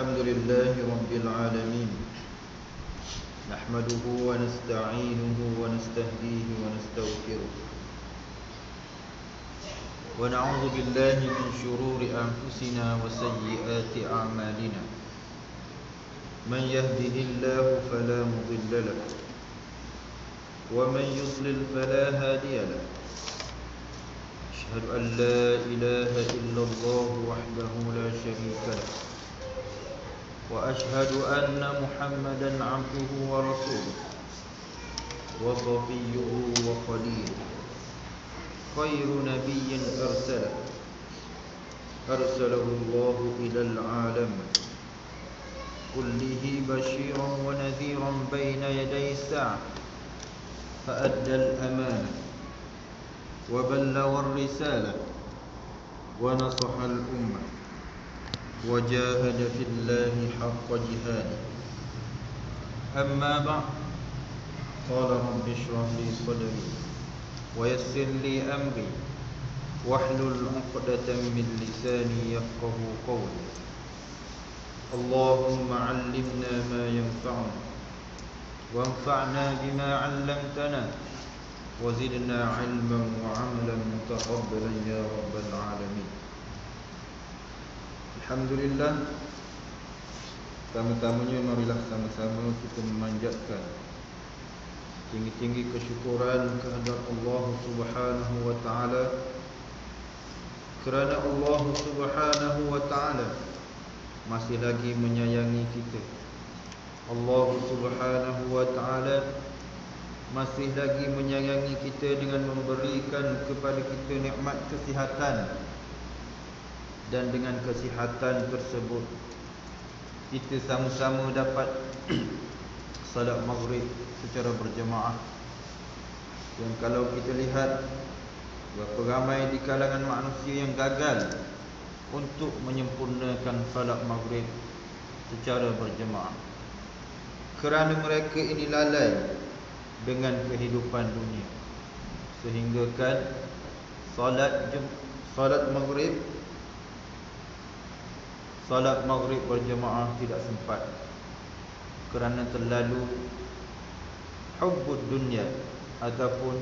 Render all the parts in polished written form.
الحمد لله رب العالمين نحمده ونستعينه ونستهديه ونستغفره ونعوذ بالله من شرور أنفسنا وسيئات أعمالنا من يهده الله فلا مضل له ومن يضلل فلا هادي له أشهد أن لا إله إلا الله وحده لا شريك له وأشهد أن محمدا عبده ورسوله وصفيه وخليله خير نبي أرسله الله إلى العالم كله بشيرا ونذيرا بين يدي الساعة فأدى الأمانة وبلغ الرسالة ونصح الأمة وجاهد في الله حق جهاده أما بعد قال رب اشرح لي صدري ويسر لي أمري واحلل عقدة من لساني يفقه قولي اللهم علمنا ما ينفعنا وانفعنا بما علمتنا وزدنا علما وعملا متقبلا يا رب العالمين. Alhamdulillah, pertama-tamanya marilah sama-sama kita memanjatkan tinggi-tinggi kesyukuran kehadrat Allah Subhanahu wa taala, kerana Allah Subhanahu wa taala masih lagi menyayangi kita. Allah Subhanahu wa taala masih lagi menyayangi kita dengan memberikan kepada kita nikmat kesihatan, dan dengan kesihatan tersebut kita sama-sama dapat salat maghrib secara berjemaah. Dan kalau kita lihat berapa ramai di kalangan manusia yang gagal untuk menyempurnakan salat maghrib secara berjemaah, kerana mereka ini lalai dengan kehidupan dunia, sehingga kan salat maghrib berjemaah tidak sempat kerana terlalu hubbud dunia ataupun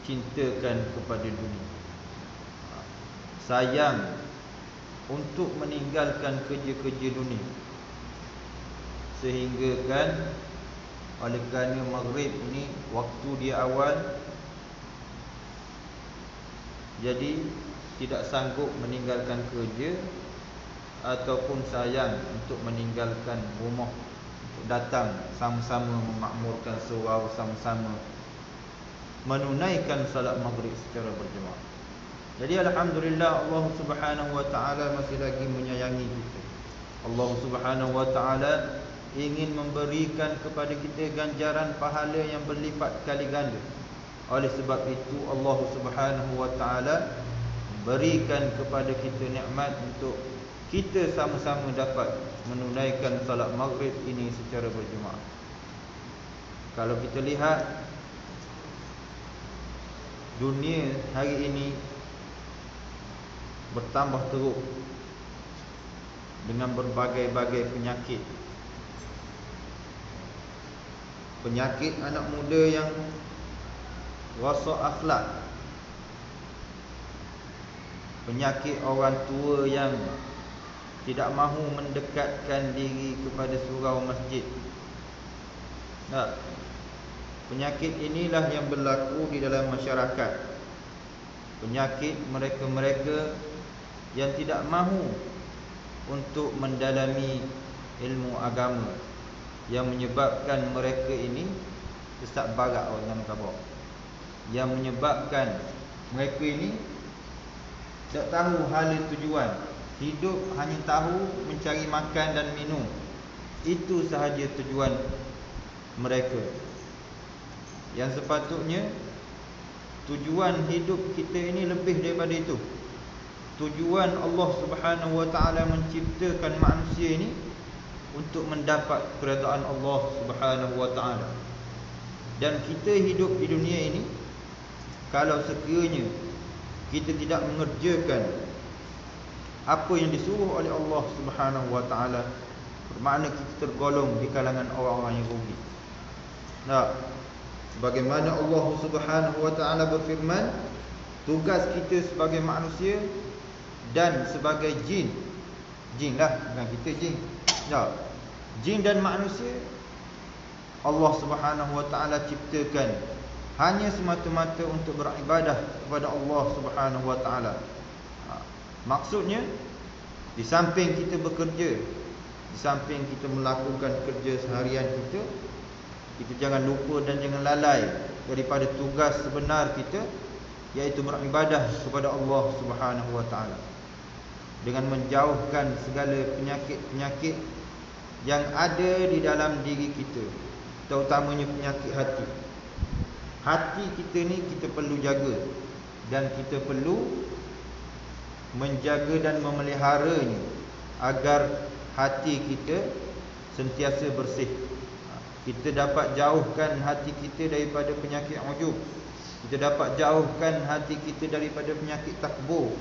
cintakan kepada dunia, sayang untuk meninggalkan kerja-kerja dunia, sehingga kan oleh kerana maghrib ini waktu dia awal, jadi tidak sanggup meninggalkan kerja ataupun sayang untuk meninggalkan rumah untuk datang sama-sama memakmurkan surau, sama-sama menunaikan salat maghrib secara berjemaah. Jadi alhamdulillah, Allah Subhanahu wa taala masih lagi menyayangi kita. Allah Subhanahu wa taala ingin memberikan kepada kita ganjaran pahala yang berlipat kali ganda. Oleh sebab itu Allah Subhanahu wa taala berikan kepada kita nikmat untuk kita sama-sama dapat menunaikan salat maghrib ini secara berjemaah. Kalau kita lihat dunia hari ini bertambah teruk dengan berbagai-bagai penyakit. Penyakit anak muda yang rosak akhlak, penyakit orang tua yang tidak mahu mendekatkan diri kepada surau masjid. Nah, penyakit inilah yang berlaku di dalam masyarakat. Penyakit mereka-mereka yang tidak mahu untuk mendalami ilmu agama, yang menyebabkan mereka ini sesat barak orang khabar, yang menyebabkan mereka ini tak tahu hala tujuan hidup, hanya tahu mencari makan dan minum. Itu sahaja tujuan mereka. Yang sepatutnya tujuan hidup kita ini lebih daripada itu. Tujuan Allah Subhanahu wa taala menciptakan manusia ini untuk mendapat keredaan Allah Subhanahu wa taala. Dan kita hidup di dunia ini, kalau sekiranya kita tidak mengerjakan apa yang disuruh oleh Allah Subhanahu wa taala, bermakna kita tergolong di kalangan orang-orang yang rugi. Nah, sebagaimana Allah Subhanahu wa taala berfirman, tugas kita sebagai manusia dan sebagai jin. Jin lah, bukan kita jin. Nah, jin dan manusia Allah Subhanahu wa taala ciptakan hanya semata-mata untuk beribadah kepada Allah Subhanahu wa taala. Maksudnya, di samping kita bekerja, di samping kita melakukan kerja seharian kita, kita jangan lupa dan jangan lalai daripada tugas sebenar kita, iaitu beribadah kepada Allah Subhanahu wa taala, dengan menjauhkan segala penyakit-penyakit yang ada di dalam diri kita, terutamanya penyakit hati. Hati kita ni kita perlu jaga, dan kita perlu menjaga dan memeliharanya agar hati kita sentiasa bersih. Kita dapat jauhkan hati kita daripada penyakit ujub. Kita dapat jauhkan hati kita daripada penyakit takbur.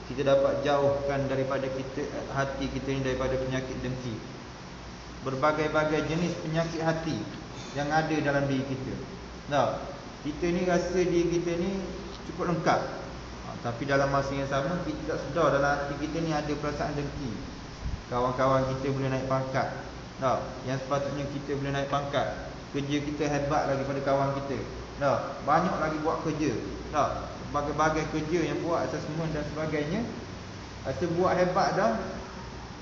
Kita dapat jauhkan daripada hati kita ni daripada penyakit dengki. Berbagai-bagai jenis penyakit hati yang ada dalam diri kita. Nah, kita ni rasa diri kita ni cukup lengkap, tapi dalam masa yang sama kita tak sedar dalam hati kita ni ada perasaan dengki. Kawan-kawan kita boleh naik pangkat, nah, yang sepatutnya kita boleh naik pangkat. Kerja kita hebat lagi pada kawan kita, nah, banyak lagi buat kerja, nah, berbagai-bagai kerja yang buat, assessment dan sebagainya. Rasa buat hebat dah,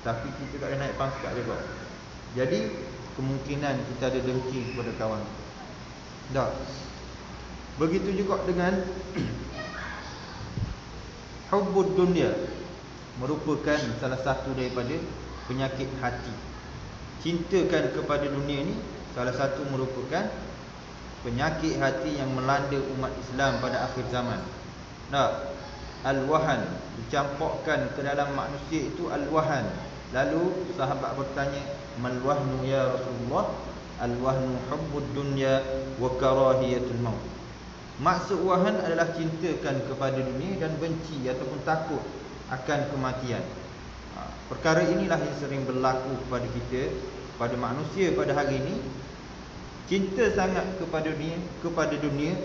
tapi kita tak boleh naik pangkat juga. Jadi kemungkinan kita ada dengki kepada kawan kita. Dah. Begitu juga dengan hubbud dunia, merupakan salah satu daripada penyakit hati. Cintakan kepada dunia ni salah satu merupakan penyakit hati yang melanda umat Islam pada akhir zaman. Nah, al-wahan dicampurkan ke dalam manusia itu al-wahan. Lalu sahabat bertanya, mal wahnu ya Rasulullah? Al-wahnu hubbud dunya wa karahiyatul maut. Maksud wahan adalah cintakan kepada dunia dan benci ataupun takut akan kematian. Perkara inilah yang sering berlaku kepada kita, pada manusia pada hari ini. Cinta sangat kepada dunia,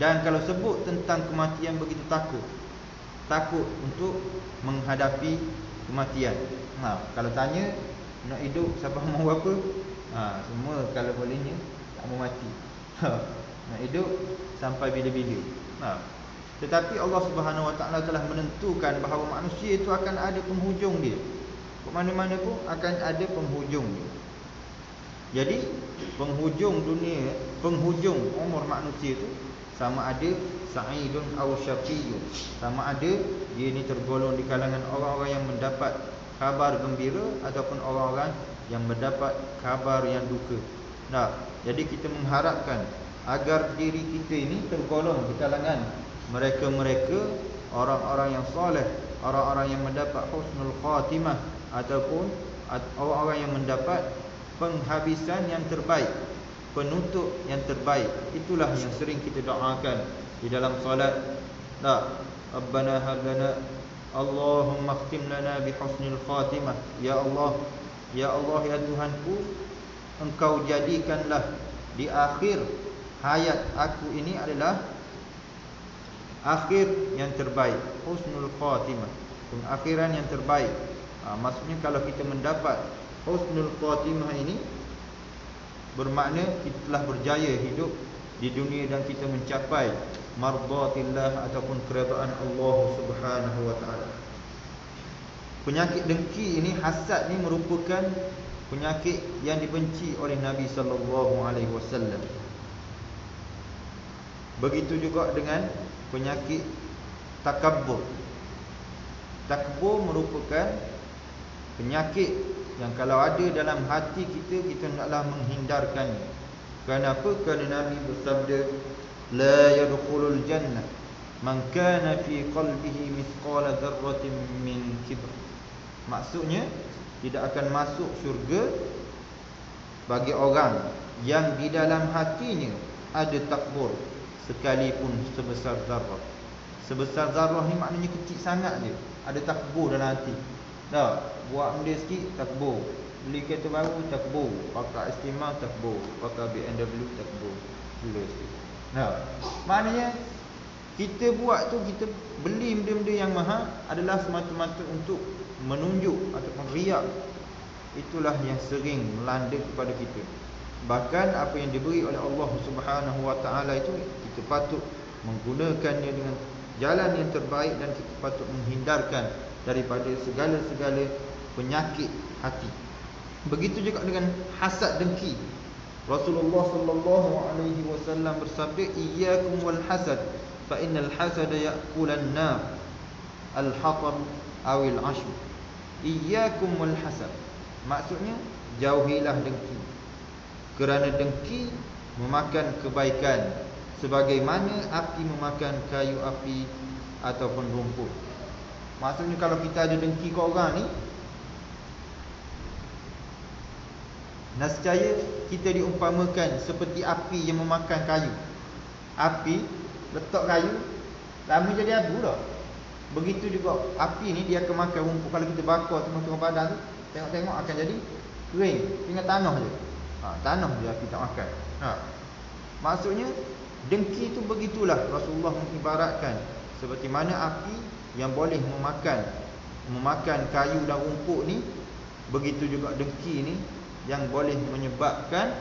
dan kalau sebut tentang kematian begitu takut untuk menghadapi kematian. Kalau tanya nak hidup siapa mahu apa? Semua kalau bolehnya tak mahu mati. Nak hidup sampai bila-bila. Tetapi Allah Subhanahu Wa Taala telah menentukan bahawa manusia itu akan ada penghujung dia. Ke mana-mana pun akan ada penghujung dia. Jadi penghujung dunia, penghujung umur manusia itu sama ada sa'idun aw syaqiyyun, sama ada dia ni tergolong di kalangan orang-orang yang mendapat kabar gembira ataupun orang-orang yang mendapat kabar yang duka. Jadi kita mengharapkan agar diri kita ini tergolong di kalangan mereka-mereka orang-orang yang soleh, orang-orang yang mendapat husnul khatimah, ataupun orang-orang yang mendapat penghabisan yang terbaik, penutup yang terbaik. Itulah yang sering kita doakan di dalam solat. Rabbana hab lana, Allahumma khtim lana bi husnil khatimah. Ya Allah, ya Allah, ya Tuhanku, Engkau jadikanlah di akhir hayat aku ini adalah akhir yang terbaik, husnul khatimah, pengakhiran yang terbaik. Maksudnya kalau kita mendapat husnul khatimah ini, bermakna kita telah berjaya hidup di dunia dan kita mencapai mardatillah ataupun keredaan Allah Subhanahu wa taala. Penyakit dengki ini, hasad ni merupakan penyakit yang dibenci oleh Nabi sallallahu alaihi wasallam. Begitu juga dengan penyakit takabbur. Takbur merupakan penyakit yang kalau ada dalam hati kita, kita hendaklah menghindarkannya. Kenapa? Kerana Nabi bersabda, la yadkhulul jannah man kana fi qalbihi mithqala dzarratin min kibr. Maksudnya, tidak akan masuk syurga bagi orang yang di dalam hatinya ada takbur sekalipun sebesar zarrah. Sebesar zarrah ni maknanya kecil sangat je, ada takbur dalam hati. Buat benda sikit takbur, Beli kereta baru takbur, pakai Estima takbur, pakai BMW takbur. Nah, maknanya kita buat tu, kita beli benda-benda yang mahal adalah semata-mata untuk menunjuk ataupun riak. Itulah yang sering melanda kepada kita. Bahkan apa yang diberi oleh Allah Subhanahu Wa Taala itu, kita patut menggunakannya dengan jalan yang terbaik, dan kita patut menghindarkan daripada segala-segala penyakit hati. Begitu juga dengan hasad dengki. Rasulullah sallallahu alaihi wasallam bersabda, "Iyyakum wal hasad, fa innal hasada ya'kulan nar al-hatab awil 'ashr." Iyyakum wal hasad. Maksudnya, jauhilah dengki. Kerana dengki memakan kebaikan, sebagaimana api memakan kayu api ataupun rumput. Maksudnya kalau kita ada dengki ke orang ni, nescaya kita diumpamakan seperti api yang memakan kayu. Api letak kayu, lama jadi abu dah. Begitu juga api ni, dia akan makan rumput. Kalau kita bakar tengah-tengah badan tu, tengok-tengok akan jadi kering, tinggal tanah je. Tanah je api tak makan. Maksudnya dengki tu begitulah Rasulullah mengibaratkan, seperti mana api yang boleh memakan kayu dan rumput ni, begitu juga dengki ni yang boleh menyebabkan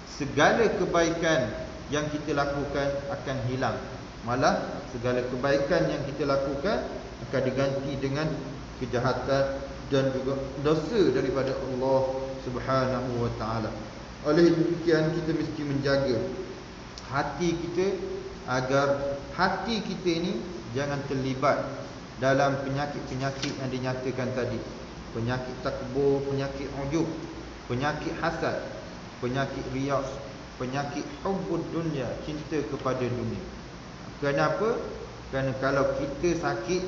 segala kebaikan yang kita lakukan akan hilang. Malah segala kebaikan yang kita lakukan akan diganti dengan kejahatan dan juga dosa daripada Allah Subhanahu Wa Taala. Oleh demikian, kita mesti menjaga hati kita, agar hati kita ini jangan terlibat dalam penyakit-penyakit yang dinyatakan tadi. Penyakit takbur, penyakit ujub, penyakit hasad, penyakit riak, penyakit hubbud dunya, cinta kepada dunia. Kenapa? Kerana kalau kita sakit,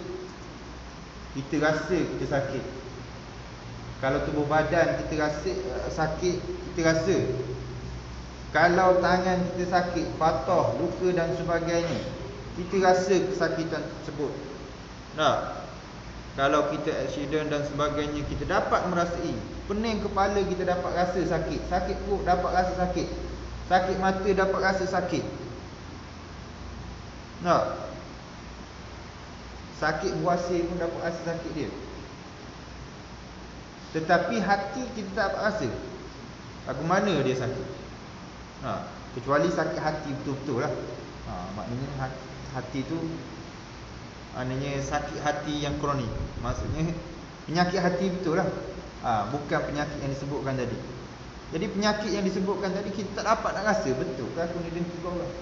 kita rasa kita sakit. Kalau tubuh badan kita rasa sakit, kita rasa. Kalau tangan kita sakit, patah, luka dan sebagainya, kita rasa kesakitan tersebut. Kalau kita aksiden dan sebagainya, kita dapat merasai. Pening kepala, kita dapat rasa sakit. Sakit perut, dapat rasa sakit. Sakit mata, dapat rasa sakit. Sakit buasir pun dapat rasa sakit dia. Tetapi hati kita tak dapat rasa. Lagu mana dia sakit? Kecuali sakit hati betul-betul lah. Maknanya hati tu, maknanya sakit hati yang kronik. Maksudnya penyakit hati betul lah. Bukan penyakit yang disebutkan tadi. Jadi penyakit yang disebutkan tadi, kita tak dapat nak rasa betul ke aku ni dengki ke orang.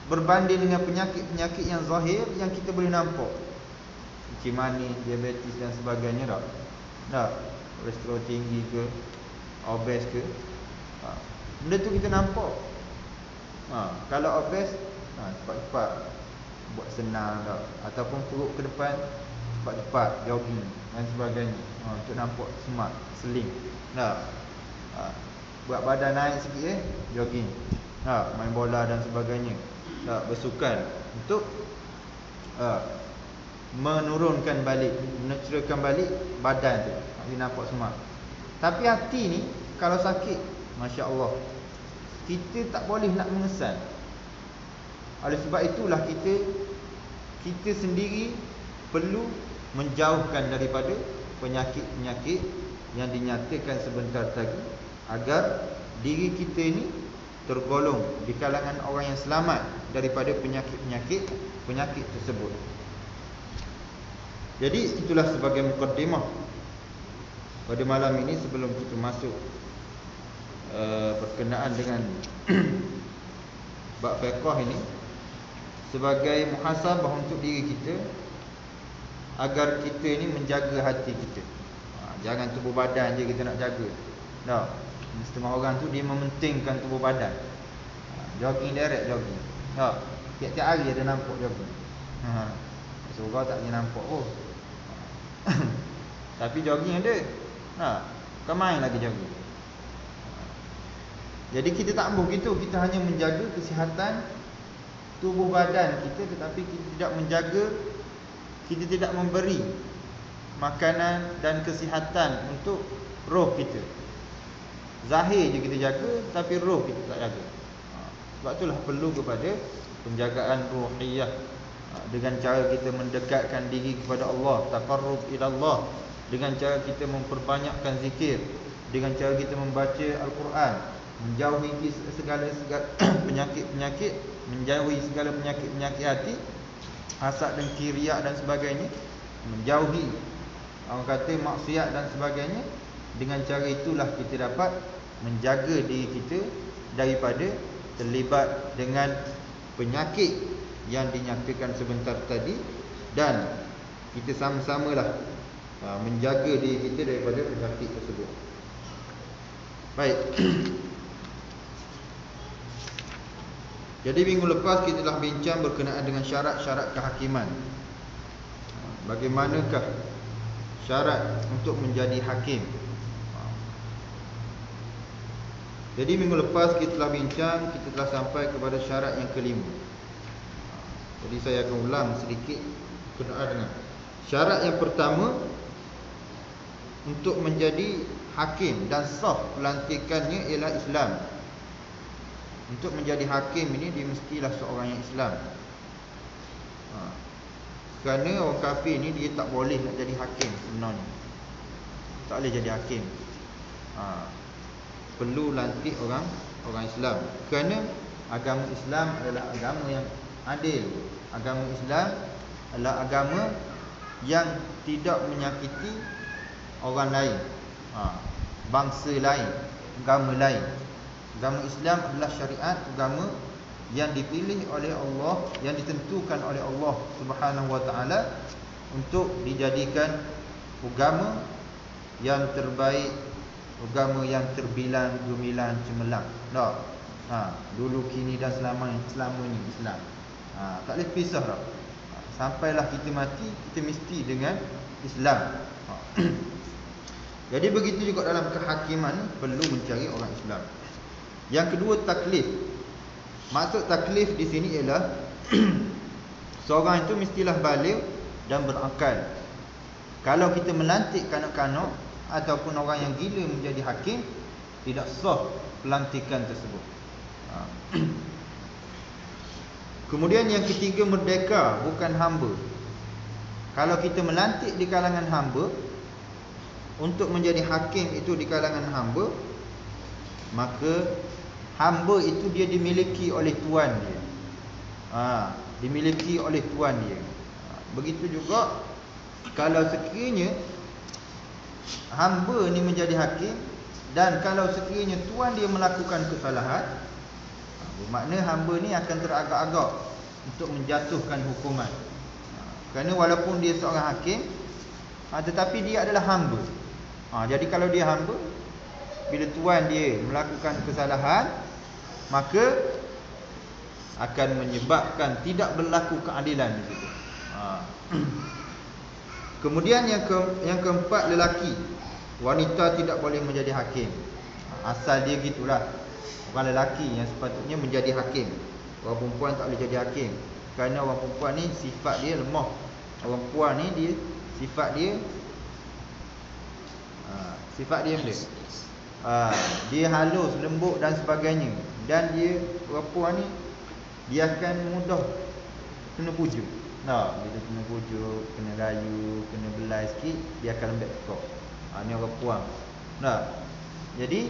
Berbanding dengan penyakit-penyakit yang zahir, yang kita boleh nampak, kencing manis, diabetes dan sebagainya. Kolesterol tinggi ke, obes ke, benda tu kita nampak. Kalau obes, cepat-cepat buat senang tak? Ataupun perut ke depan, cepat-cepat jogging dan sebagainya, untuk nampak smart, slim. Buat badan naik sikit, jogging, main bola dan sebagainya, bersukan, untuk menurunkan balik, menaturalkan balik badan tu, dia nampak smart. Tapi hati ni kalau sakit, Masya Allah, kita tak boleh nak mengesan. Oleh sebab itulah kita sendiri perlu menjauhkan daripada penyakit-penyakit yang dinyatakan sebentar tadi, agar diri kita ini tergolong di kalangan orang yang selamat daripada penyakit tersebut. Jadi itulah sebagai mukaddimah pada malam ini, sebelum kita masuk berkenaan dengan bab fiqh ini, sebagai muhasabah untuk diri kita, agar kita ini menjaga hati kita. Jangan tubuh badan je kita nak jaga. Setengah orang tu dia mementingkan tubuh badan. Jogging direct jogging. Tiap-tiap hari ada nampak jogging. Surau tak boleh nampak tapi jogging ada. Bukan main lagi jogging. Jadi kita tak ambuh gitu. Kita hanya menjaga kesihatan tubuh badan kita, tetapi kita tidak menjaga, kita tidak memberi makanan dan kesihatan untuk roh kita. Zahir je kita jaga, tapi roh kita tak jaga. Sebab itulah perlu kepada penjagaan ruhiyah, dengan cara kita mendekatkan diri kepada Allah, taqarrub ila Allah, dengan cara kita memperbanyakkan zikir, dengan cara kita membaca Al-Quran, menjauhi segala penyakit-penyakit, menjauhi segala penyakit-penyakit hati, hasad, dengki, riak dan sebagainya, menjauhi orang kata maksiat dan sebagainya. Dengan cara itulah kita dapat menjaga diri kita daripada terlibat dengan penyakit yang dinyatakan sebentar tadi, dan kita sama-samalah menjaga diri kita daripada penyakit tersebut. Baik. Jadi minggu lepas kita telah bincang berkenaan dengan syarat-syarat kehakiman. Bagaimanakah syarat untuk menjadi hakim? Jadi minggu lepas kita telah bincang, kita telah sampai kepada syarat yang kelima. Jadi saya akan ulang sedikit berkenaan dengan syarat yang pertama untuk menjadi hakim dan sah pelantikannya ialah Islam. Untuk menjadi hakim ini dia mestilah seorang yang Islam. Kerana orang kafir ni dia tak boleh nak jadi hakim sebenarnya. Tak boleh jadi hakim. Perlu lantik orang Islam. Kerana agama Islam adalah agama yang adil. Agama Islam adalah agama yang tidak menyakiti orang lain, bangsa lain, agama lain. Agama Islam adalah syariat agama yang dipilih oleh Allah, yang ditentukan oleh Allah Subhanahu wa taala untuk dijadikan agama yang terbaik, agama yang terbilang, gemilang, cemerlang. Dulu, kini dan selamanya Islam. Tak boleh pisah dah. Sampailah kita mati, kita mesti dengan Islam. Jadi begitu juga dalam kehakiman, perlu mencari orang Islam. Yang kedua, taklif. Maksud taklif di sini ialah seorang itu mestilah baligh dan berakal. Kalau kita melantik kanak-kanak ataupun orang yang gila menjadi hakim, tidak sah pelantikan tersebut. Kemudian yang ketiga, merdeka, bukan hamba. Kalau kita melantik di kalangan hamba untuk menjadi hakim itu di kalangan hamba, maka hamba itu dia dimiliki oleh tuan dia. Dimiliki oleh tuan dia. Begitu juga kalau sekiranya hamba ni menjadi hakim, dan kalau sekiranya tuan dia melakukan kesalahan, bermakna hamba ni akan teragak-agak untuk menjatuhkan hukuman. Kerana walaupun dia seorang hakim, tetapi dia adalah hamba. Jadi kalau dia hamba, bila tuan dia melakukan kesalahan, maka akan menyebabkan tidak berlaku keadilan di situ. Kemudian yang keempat, lelaki. Wanita tidak boleh menjadi hakim. Asal dia gitulah. Orang lelaki yang sepatutnya menjadi hakim. Orang perempuan tak boleh jadi hakim. Kerana orang perempuan ni sifat dia lemah. Orang perempuan ni dia sifat dia dia halus, lembut dan sebagainya. Dan dia, orang perempuan ni, dia akan mudah kena pujuk. Bila kena pujuk, kena rayu, kena belai sikit, dia akan lembek tekak. Ni orang perempuan. Jadi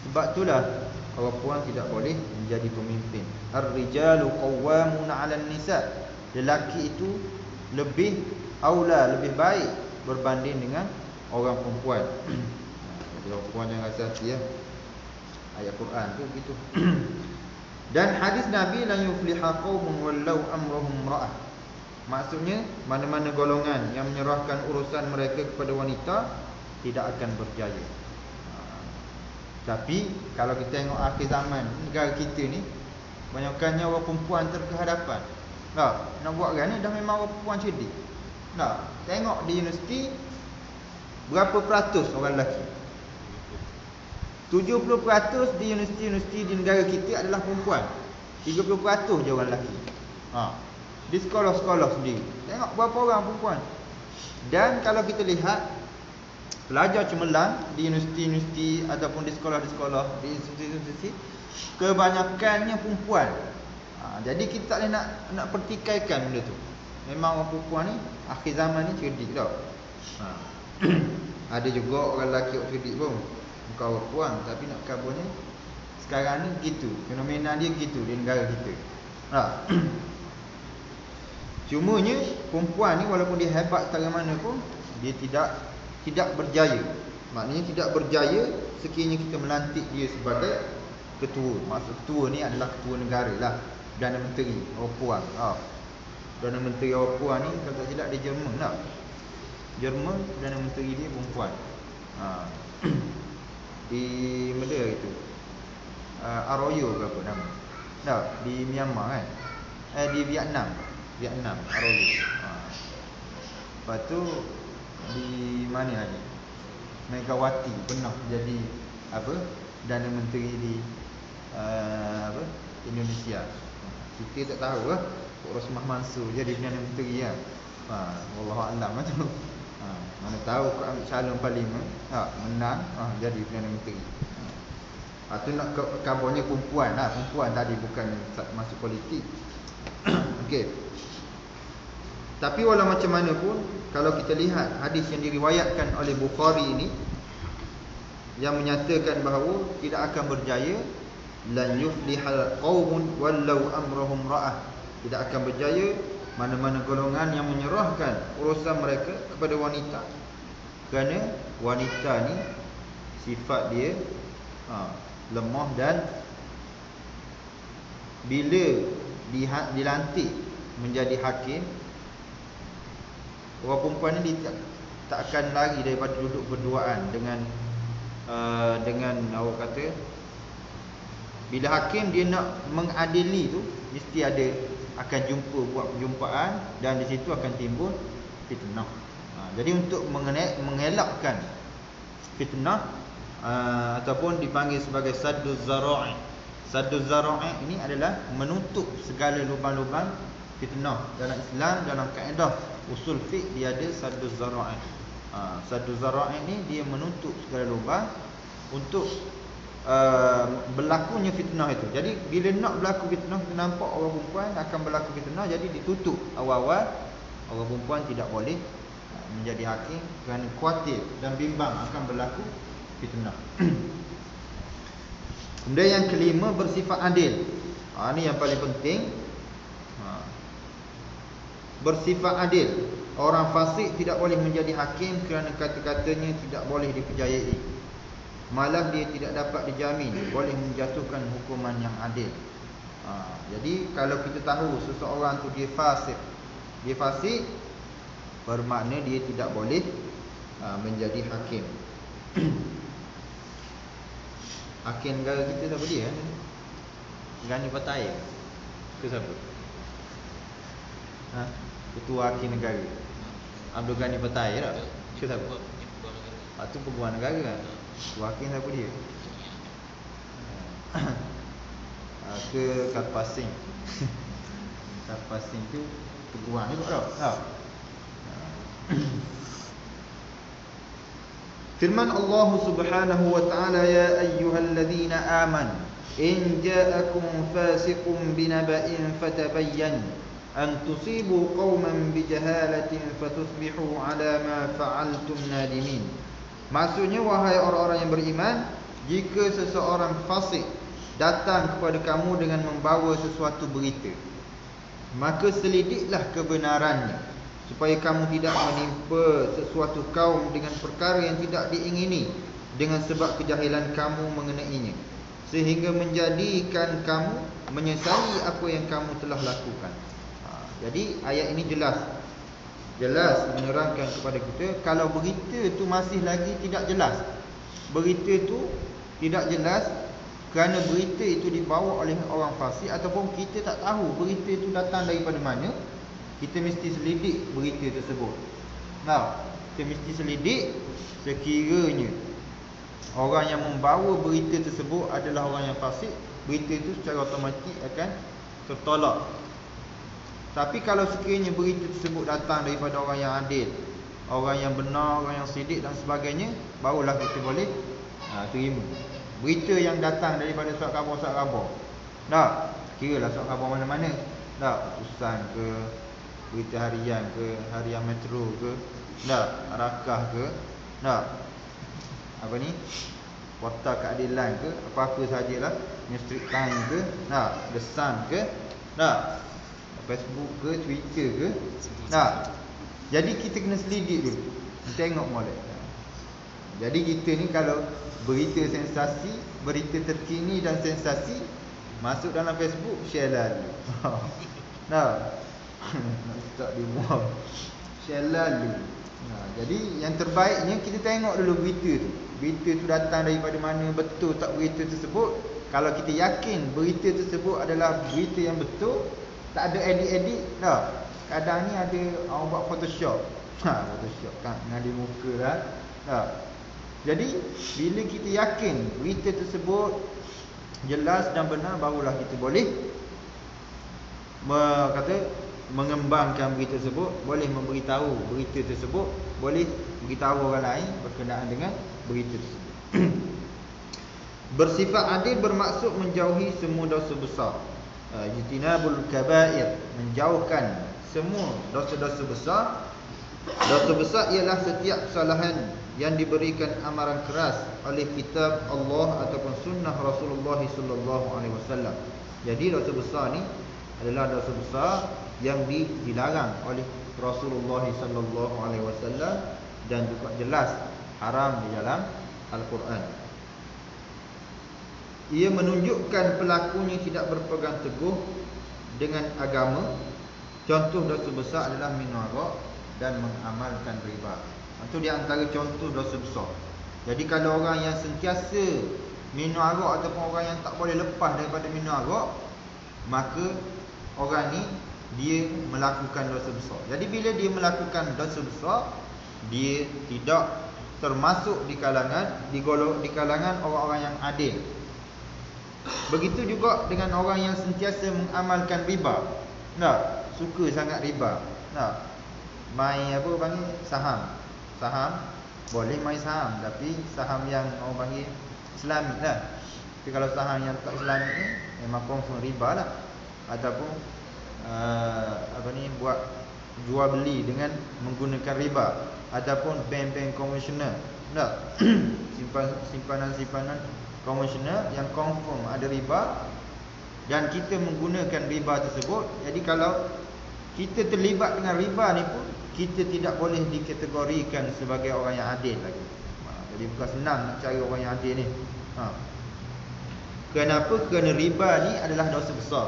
sebab itulah orang perempuan tidak boleh menjadi pemimpin. Ar-rijalu qawwamuna 'alan nisa. Lelaki itu lebih aula, lebih baik berbanding dengan orang perempuan. Jadi orang perempuan jangan rasa hati ya. Ayat Quran tu begitu. Dan hadis Nabi, la yufliha qaumun wallau amruhum ra'ah. Maksudnya mana-mana golongan yang menyerahkan urusan mereka kepada wanita tidak akan berjaya. Tapi kalau kita tengok akhir zaman negara kita ni, banyakkannya orang perempuan terkehadapan. Nak buat kan ni dah memang orang perempuan cerdik. Tengok di universiti berapa peratus orang lelaki? 70% di universiti-universiti di negara kita adalah perempuan. 30% je orang lelaki. Di sekolah-sekolah sendiri, tengok berapa orang perempuan. Dan kalau kita lihat pelajar cemerlang di universiti-universiti ataupun di sekolah-sekolah, di institusi-institusi, kebanyakannya perempuan. Jadi kita tak boleh nak pertikaikan benda tu. Memang orang perempuan ni akhir zaman ni cerdik tau. Ada juga orang lelaki yang cerdik pun, bukan orang perempuan, tapi nak kabarnya sekarang ni gitu. Fenomena dia gitu di negara kita. Cumanya perempuan ni walaupun dia hebat tak mana pun, dia tidak berjaya. Maknanya tidak berjaya sekiranya kita melantik dia sebagai ketua. Maksud ketua ni adalah ketua negara lah, Perdana Menteri orang puan. Perdana Menteri orang puan ni kalau tak silap dia Jerman lah. Jerman Perdana Menteri dia perempuan. Di mana itu? Arroyo ke apa nama? Tak, di Myanmar kan. Di Vietnam, Arroyo. Lepas tu di mana lagi? Megawati pernah jadi apa? Perdana Menteri di Indonesia. Kita tak tahu lah. Pok Rosmah Mansur jadi Perdana Menteri lah. Wallahu a'lam tu. Mana tahu kau ambil calon parlimen, menang, jadi Perdana Menteri. Tu nak kabarnya perempuan lah. Perempuan tadi bukan masuk politik. Okey. Tapi walau macam mana pun, kalau kita lihat hadis yang diriwayatkan oleh Bukhari ini, yang menyatakan bahawa tidak akan berjaya, lan yuflihal qaumun wallau amrahum ra'ah. Tidak akan berjaya mana-mana golongan yang menyerahkan urusan mereka kepada wanita. Kerana wanita ni sifat dia lemah, dan bila dilantik menjadi hakim, orang perempuan ni dia tak akan lari daripada duduk berduaan dengan awak kata, bila hakim dia nak mengadili tu, mesti akan buat perjumpaan, dan di situ akan timbul fitnah. Jadi untuk mengelakkan fitnah, ataupun dipanggil sebagai sadduz zara'i. Sadduz zara'i ini adalah menutup segala lubang-lubang fitnah. Dalam Islam, dalam kaedah usul fiqh, dia ada sadduz zara'i. Sadduz zara'i ini dia menutup segala lubang untuk berlakunya fitnah itu. Jadi bila nak berlaku fitnah, kita nampak orang perempuan akan berlaku fitnah, jadi ditutup awal-awal. Orang perempuan tidak boleh menjadi hakim kerana khawatir dan bimbang akan berlaku fitnah. Kemudian yang kelima, bersifat adil. Ini yang paling penting. Bersifat adil. Orang fasik tidak boleh menjadi hakim kerana kata-katanya tidak boleh dipercayai. Malah dia tidak dapat dijamin boleh menjatuhkan hukuman yang adil. Jadi kalau kita tahu seseorang tu dia fasik, bermakna dia tidak boleh menjadi hakim. Hakim negara kita siapa dia? Gani Pattaya ke siapa? Ketua Hakim Negara Abdul Ghani Pattaya tak? Ke siapa? Tu peguam negara kan? Ketua Hakim siapa dia? Ke Karpas Singh. Karpas Singh tu peguam ni kok tau? Firman Allah Subhanahu wa ta'ala, ya ayyuhalladzina amanu in ja'akum fasiqun binaba'in fatabayyan an tusibu qauman bijahalatin fatusbihu ala ma fa'altum nadimin. Maksudnya, wahai orang-orang yang beriman, jika seseorang fasik datang kepada kamu dengan membawa sesuatu berita, maka selidiklah kebenarannya, supaya kamu tidak menimpa sesuatu kaum dengan perkara yang tidak diingini dengan sebab kejahilan kamu mengenainya, sehingga menjadikan kamu menyesali apa yang kamu telah lakukan. Jadi ayat ini jelas menerangkan kepada kita, kalau berita tu masih lagi tidak jelas, berita tu tidak jelas kerana berita itu dibawa oleh orang fasik, ataupun kita tak tahu berita itu datang daripada mana, kita mesti selidik berita tersebut. Kita mesti selidik sekiranya orang yang membawa berita tersebut adalah orang yang fasik, berita itu secara automatik akan tertolak. Tapi kalau sekiranya berita tersebut datang daripada orang yang adil, orang yang benar, orang yang sidik dan sebagainya, barulah kita boleh terima berita yang datang daripada surat khabar. Tak, kira lah surat khabar mana-mana. Tak, utusan ke, berita harian ke, harian Metro ke, tak, Harakah ke, tak, apa ni, Warta Keadilan ke, apa-apa sajalah, New Street Times ke, tak, The Sun ke, tak, Facebook ke, Twitter ke, tak. Jadi kita kena selidik dulu, tengok molek. Jadi kita ni kalau berita sensasi, berita terkini dan sensasi, masuk dalam Facebook, share lalu. Nah, tak dimuat, share lalu. Jadi yang terbaiknya kita tengok dulu berita tu. Berita tu datang daripada mana, betul tak berita tersebut. Kalau kita yakin berita tersebut adalah berita yang betul, tak ada edit-edit dah. Kadang ni ada orang buat Photoshop. Photoshop kan ngadi muka dah. Dah. Jadi bila kita yakin berita tersebut jelas dan benar, barulah kita boleh mengembangkan berita tersebut, boleh memberitahu berita tersebut, boleh beritahu orang lain berkenaan dengan berita tersebut. Bersifat adil bermaksud menjauhi semua dosa besar. Ijtinabul kabair, menjauhkan semua dosa-dosa besar. Dosa besar ialah setiap kesalahan yang diberikan amaran keras oleh kitab Allah ataupun sunnah Rasulullah sallallahu alaihi wasallam. Jadi dosa besar ni adalah dosa besar yang dilarang oleh Rasulullah sallallahu alaihi wasallam dan juga jelas haram di dalam Al-Quran. Ia menunjukkan pelakunya tidak berpegang teguh dengan agama. Contoh dosa besar adalah minum arak dan mengamalkan riba. Itu di antara contoh dosa besar. Jadi kalau orang yang sentiasa minum arak ataupun orang yang tak boleh lepas daripada minum arak, maka orang ni dia melakukan dosa besar. Jadi bila dia melakukan dosa besar, dia tidak termasuk di kalangan orang-orang yang adil. Begitu juga dengan orang yang sentiasa mengamalkan riba. Tak, suka sangat riba. Tak, main apa panggil saham. Saham boleh main saham, tapi saham yang orang panggil Islamik lah. Tapi kalau saham yang tak Islamik ni memang confirm riba lah. Ataupun buat jual beli dengan menggunakan riba, ataupun bank-bank konvensional. Tak, simpanan konvensional yang confirm ada riba dan kita menggunakan riba tersebut. Jadi kalau kita terlibat dengan riba ni pun, kita tidak boleh dikategorikan sebagai orang yang adil lagi. Jadi bukan senang nak cari orang yang adil ni. Kenapa? Kerana riba ni adalah dosa besar.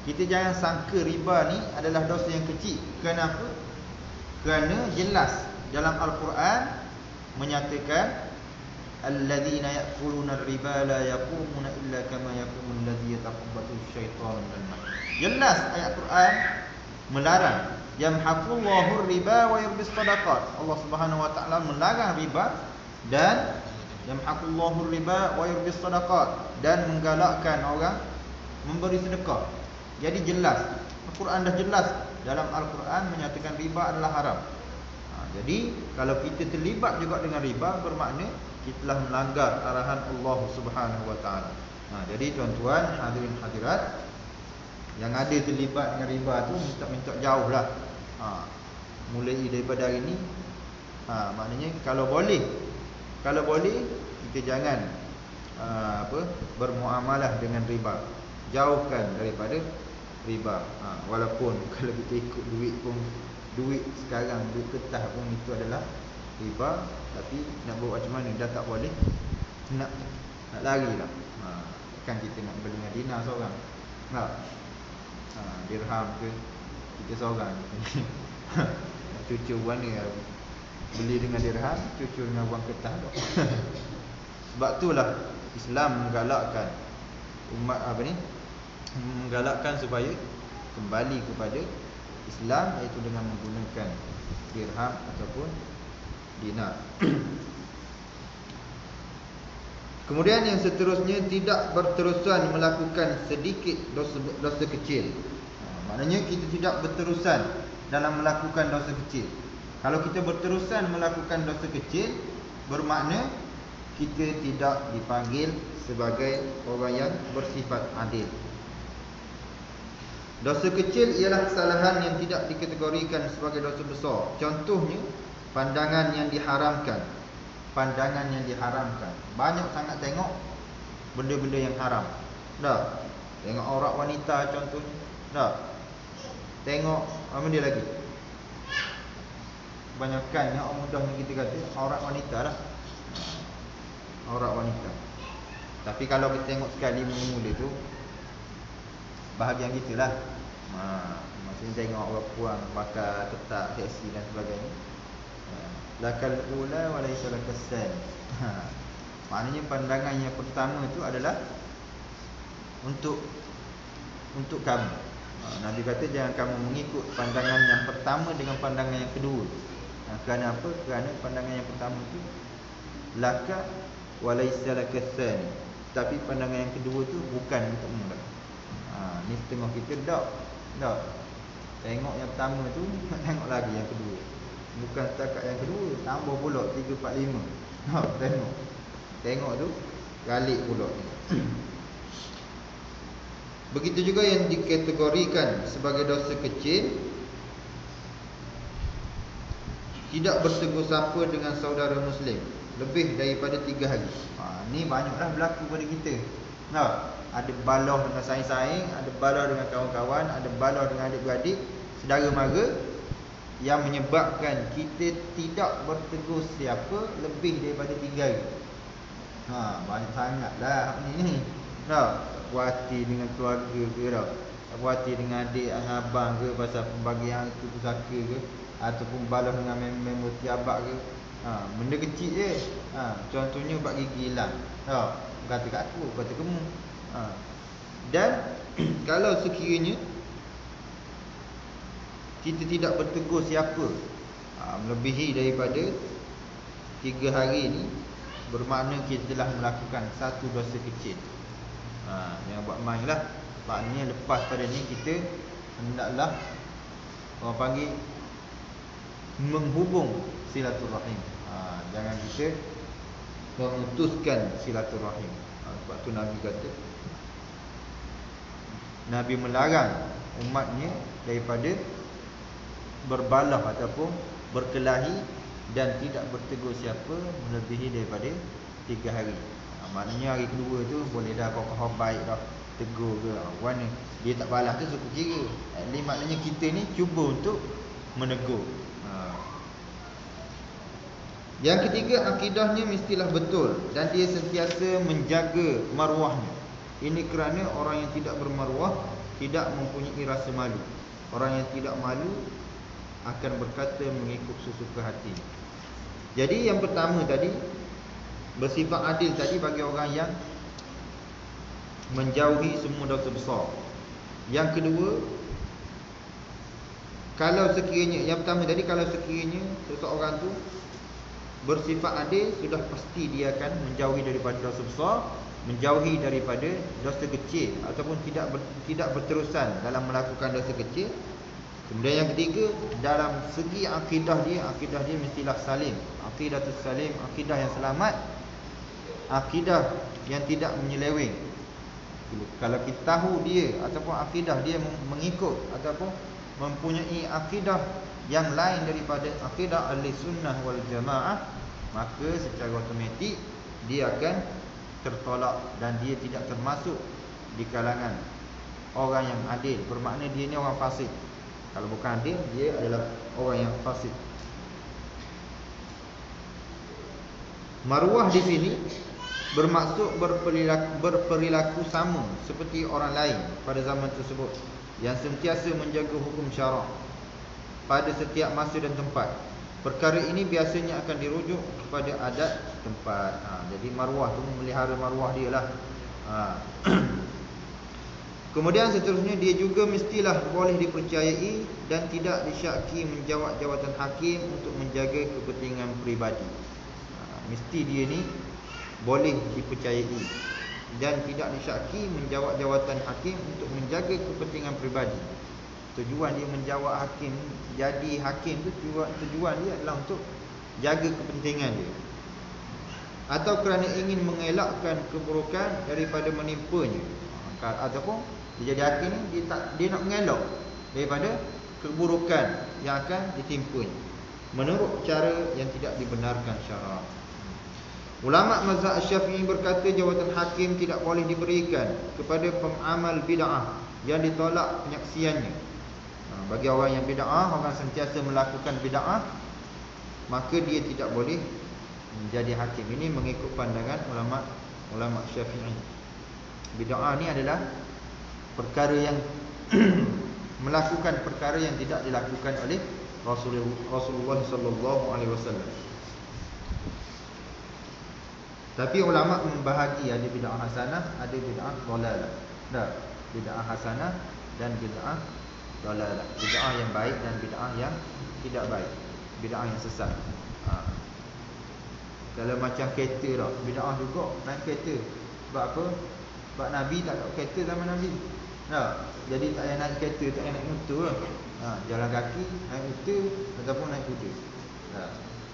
Kita jangan sangka riba ni adalah dosa yang kecil. Kenapa? Kerana jelas dalam Al-Quran menyatakan alladzina ya'kuluna ar-riba la yaqumuna illa kama yaqumu alladzi yataqabbathu asyaitanu minal mas. Jelas ayat Quran melarang yamhaqullahu ar-riba wa yurbis sadaqat. Allah Subhanahu wa taala melarang riba dan yamhaqullahu ar-riba wa yurbis sadaqat, dan menggalakkan orang memberi sedekah. Jadi jelas Al-Quran dah jelas dalam Al-Quran menyatakan riba adalah haram. Jadi kalau kita terlibat juga dengan riba, bermakna kita telah melanggar arahan Allah Subhanahu wa taala. Jadi tuan-tuan, hadirin hadirat, yang ada terlibat dengan riba tu minta jauhlah. Mulai daripada hari ni, maknanya kalau boleh kita jangan bermuamalah dengan riba. Jauhkan daripada riba. Walaupun kalau kita ikut duit sekarang, duit kertas pun itu adalah riba, tapi nak buat macam mana, dah tak boleh, nak lari lah. Kan kita nak beli dengan dinar seorang, dirham ke kita seorang. Nak cucur mana, beli dengan dirham, cucur dengan wang kertas. Sebab itulah Islam menggalakkan umat menggalakkan supaya kembali kepada Islam, iaitu dengan menggunakan dirham ataupun dinar. Kemudian yang seterusnya, tidak berterusan melakukan sedikit dosa kecil. Maknanya kita tidak berterusan dalam melakukan dosa kecil. Kalau kita berterusan melakukan dosa kecil, bermakna kita tidak dipanggil sebagai orang yang bersifat adil. Dosa kecil ialah kesalahan yang tidak dikategorikan sebagai dosa besar. Contohnya, pandangan yang diharamkan. Pandangan yang diharamkan. Banyak sangat tengok benda-benda yang haram. Dah. Tengok aurat wanita contohnya. Dah. Tengok apa dia lagi? Kebanyakannya orang mudah yang kita kata aurat wanita lah. Aurat wanita. Tapi kalau kita tengok sekali mula-mula tu, bahagian gitulah. Maksudnya tengok orang puang pakai ketak, seksi dan sebagainya. Lakal ula wa laysa lakas sani. Maknanya pandangan yang pertama itu adalah untuk kamu. Nabi kata jangan kamu mengikut pandangan yang pertama dengan pandangan yang kedua. Kerana apa? Kerana pandangan yang pertama itu laka wa laysa lakas sani. Tapi pandangan yang kedua tu bukan untukmu dah. Ni setengah kita dak. Tengok yang pertama tu, tengok lagi yang kedua. Bukan setakat yang kedua, tambah pula 3, 4, 5. Tengok tu, galik pula. Begitu juga yang dikategorikan sebagai dosa kecil, tidak bertegur sapa dengan saudara Muslim lebih daripada 3 hari. Ni banyaklah berlaku pada kita. Ada balah dengan saing-saing, ada balah dengan kawan-kawan, ada balah dengan adik-beradik, saudara mara, yang menyebabkan kita tidak bertegur siapa lebih daripada 3 hari. Banyak sangatlah ni. Puas hati dengan keluarga ke dah. Puas hati dengan adik, dengan abang ke pasal pembagian itu pusaka ke, ataupun balah dengan member tiabak ke. Benda kecil je. Contohnya bak gigi hilang. Kata kat aku, kata kamu. Dan kalau sekiranya kita tidak bertegur siapa melebihi daripada 3 hari ni, bermakna kita telah melakukan satu dosa kecil. Yang buat main lah. Maknanya lepas pada ni kita hendaklah orang panggil menghubung silaturahim. Jangan kita memutuskan silaturahim. Sebab tu Nabi kata, Nabi melarang umatnya daripada berbalah ataupun berkelahi dan tidak bertegur siapa melebihi daripada 3 hari. Maknanya hari kedua tu boleh dah kau baik dah, tegur ke. Warna dia tak balas tu suku kira. Maknanya kita ni cuba untuk menegur. Yang ketiga, akidahnya mestilah betul dan dia sentiasa menjaga maruahnya. Ini kerana orang yang tidak bermaruah tidak mempunyai rasa malu. Orang yang tidak malu akan berkata mengikut sesuka hati. Jadi yang pertama tadi, bersifat adil tadi bagi orang yang menjauhi semua dosa besar. Yang kedua, kalau sekiranya, yang pertama tadi, kalau sekiranya seseorang tu bersifat adil, sudah pasti dia akan menjauhi daripada dosa besar, menjauhi daripada dosa kecil, ataupun tidak berterusan dalam melakukan dosa kecil. Kemudian yang ketiga, dalam segi akidah dia mestilah salim. Aqidatus salim, akidah yang selamat, akidah yang tidak menyeleweng. Kalau kita tahu dia ataupun akidah dia mengikut ataupun mempunyai akidah yang lain daripada akidah ahli sunnah wal jamaah, maka secara automatik dia akan tertolak dan dia tidak termasuk di kalangan orang yang adil. Bermakna dia ni orang fasik. Kalau bukan adil, dia adalah orang yang fasik. Maruah di sini bermaksud berperilaku sama seperti orang lain pada zaman tersebut, yang sentiasa menjaga hukum syarak pada setiap masa dan tempat. Perkara ini biasanya akan dirujuk kepada adat tempat. Jadi maruah tu memelihara maruah dia lah. Kemudian seterusnya, dia juga mestilah boleh dipercayai dan tidak disyaki menjawat jawatan hakim untuk menjaga kepentingan peribadi. Mesti dia ni boleh dipercayai dan tidak disyaki menjawat jawatan hakim untuk menjaga kepentingan peribadi. Tujuan dia menjawab hakim, jadi hakim tu tujuan dia adalah untuk jaga kepentingan dia, atau kerana ingin mengelakkan keburukan daripada menimpanya. Ataupun dia jadi hakim ni dia nak mengelak daripada keburukan yang akan ditimpanya menurut cara yang tidak dibenarkan syarak. Ulama mazhab Syafi'i berkata jawatan hakim tidak boleh diberikan kepada pengamal bid'ah yang ditolak penyaksiannya. Bagi orang yang bid'ah, orang sentiasa melakukan bid'ah, maka dia tidak boleh menjadi hakim. Ini mengikut pandangan ulama Syafi'i. Bid'ah ni adalah perkara yang melakukan perkara yang tidak dilakukan oleh Rasulullah sallallahu alaihi wasallam. Tapi ulama membahagi ada bid'ah hasanah, ada bid'ah dhalalah. Bid'ah hasanah dan bid'ah dhalalah. Bid'ah yang baik dan bid'ah yang tidak baik. Bid'ah yang sesat. Kalau macam kereta dah, bid'ah juga naik kereta. Sebab apa? Sebab Nabi tak ada kereta zaman Nabi. Jadi tak payah naik kereta, tak payah naik motor lah. Jalan kaki, naik motor ataupun naik kuda.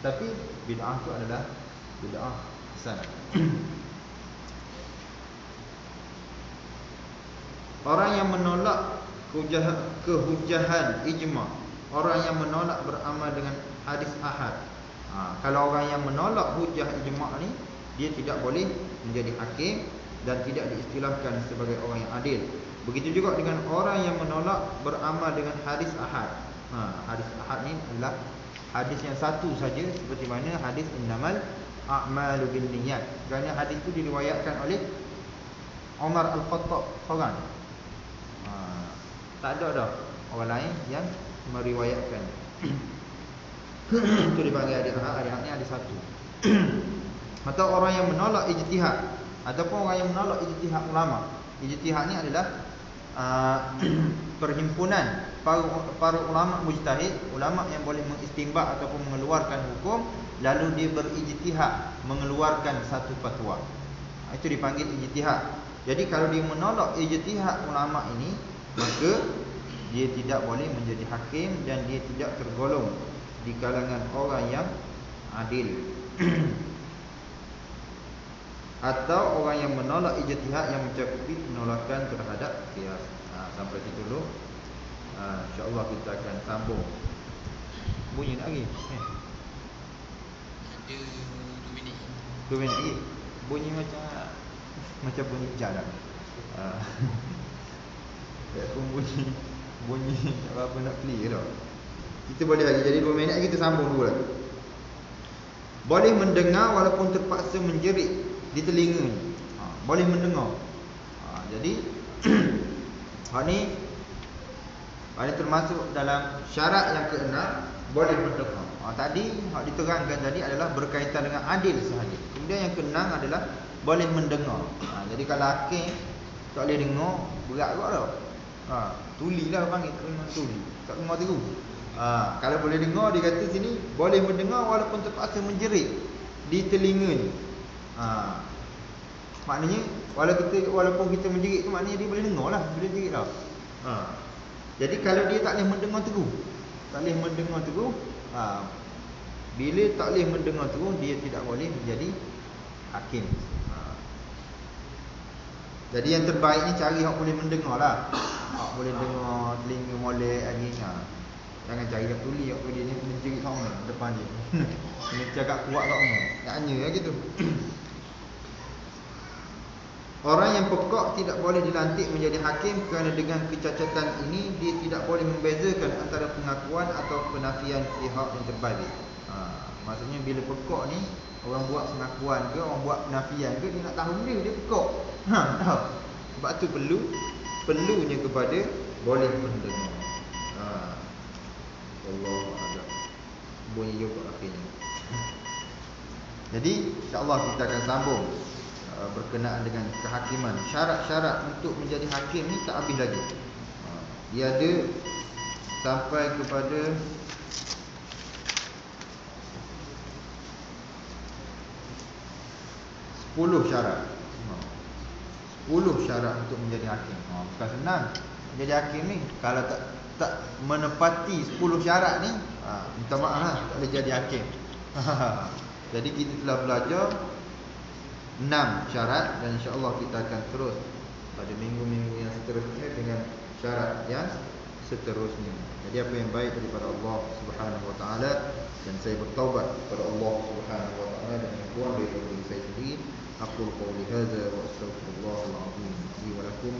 Tapi bid'ah tu adalah bid'ah hasanah. Orang yang menolak kehujahan ijma', orang yang menolak beramal dengan hadis ahad. Kalau orang yang menolak hujah ijma' ni, dia tidak boleh menjadi hakim dan tidak diistilahkan sebagai orang yang adil. Begitu juga dengan orang yang menolak beramal dengan hadis ahad. Hadis ahad ni adalah hadis yang satu saja, seperti mana hadis innamal a'malu binniyat. Kerana hadis itu diriwayatkan oleh Umar Al-Khattab seorang. Tak ada dah orang lain yang meriwayatkan. Itu dipanggil hadis ahad. Hadis ni ada satu. Atau orang yang menolak ijtihad, ataupun orang yang menolak ijtihad ulama. Ijtihad ni adalah perhimpunan para ulama mujtahid, ulama yang boleh mengistinbat ataupun mengeluarkan hukum, lalu dia berijtihad mengeluarkan satu fatwa. Itu dipanggil ijtihad. Jadi kalau dia menolak ijtihad ulama ini, maka dia tidak boleh menjadi hakim dan dia tidak tergolong di kalangan orang yang adil. Atau orang yang menolak ijtihad yang mencakupi penolakan terhadap qiyas. Sampai situ dulu. InsyaAllah kita akan sambung. Bunyi lagi. Ada 2 minit. 2 minit lagi. Bunyi macam bunyi jalan. Tak pun bunyi apa nak clear dah. Kita boleh lagi jadi 2 minit kita sambung dulu lagi. Boleh mendengar walaupun terpaksa menjerit di telinganya. Boleh mendengar. Jadi hak ni termasuk dalam syarat yang ke-6, boleh mendengar. Tadi hak diterangkan tadi adalah berkaitan dengan adil sahaja. Kemudian yang ke-6 adalah boleh mendengar. Jadi kalau hakim tak boleh dengar, berat juga dah. Tulilah panggil, tuli. Tak dengar tu. Kalau boleh dengar, dia kata sini boleh mendengar walaupun terpaksa menjerit di telinga ni. Maknanya walaupun kita menjerit tu, maknanya dia boleh dengar lah bila jerit dah. Jadi kalau dia tak boleh mendengar terus, bila tak boleh mendengar terus, dia tidak boleh menjadi hakim. Jadi yang terbaik ni cari hak boleh mendengar lah. Hak boleh dengar, telinga molek lagi. Jangan cari yang tuli, hak boleh ni menjerit sama depan dia. Kena cakap kuat kat rumah. Nyanyi lah gitu. Orang yang pekak tidak boleh dilantik menjadi hakim kerana dengan kecacatan ini dia tidak boleh membezakan antara pengakuan atau penafian pihak yang terbalik. Maksudnya bila pekak ni, orang buat pengakuan ke, orang buat penafian ke, dia nak tahu dia pekak. Tahu. Sebab tu perlunya kepada boleh mendengar. Allahu a'lam. Bunyi juga akhirnya. Jadi insya-Allah kita akan sambung berkenaan dengan kehakiman. Syarat-syarat untuk menjadi hakim ni tak habis lagi. Dia ada sampai kepada 10 syarat. 10 syarat untuk menjadi hakim. Bukan senang menjadi hakim ni. Kalau tak tak menepati 10 syarat ni, minta maaf lah, tak boleh jadi hakim. Jadi kita telah belajar 6 syarat, dan insya-Allah kita akan terus pada minggu-minggu yang seterusnya dengan syarat yang seterusnya. Jadi apa yang baik daripada Allah Subhanahu wa taala, dan saya bertaubat kepada Allah Subhanahu wa taala dan kurang daripada diri saya sendiri. Aqul qouli hadza wa astaghfirullahal azim li wa lakum.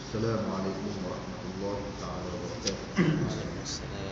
Assalamualaikum warahmatullahi taala wabarakatuh.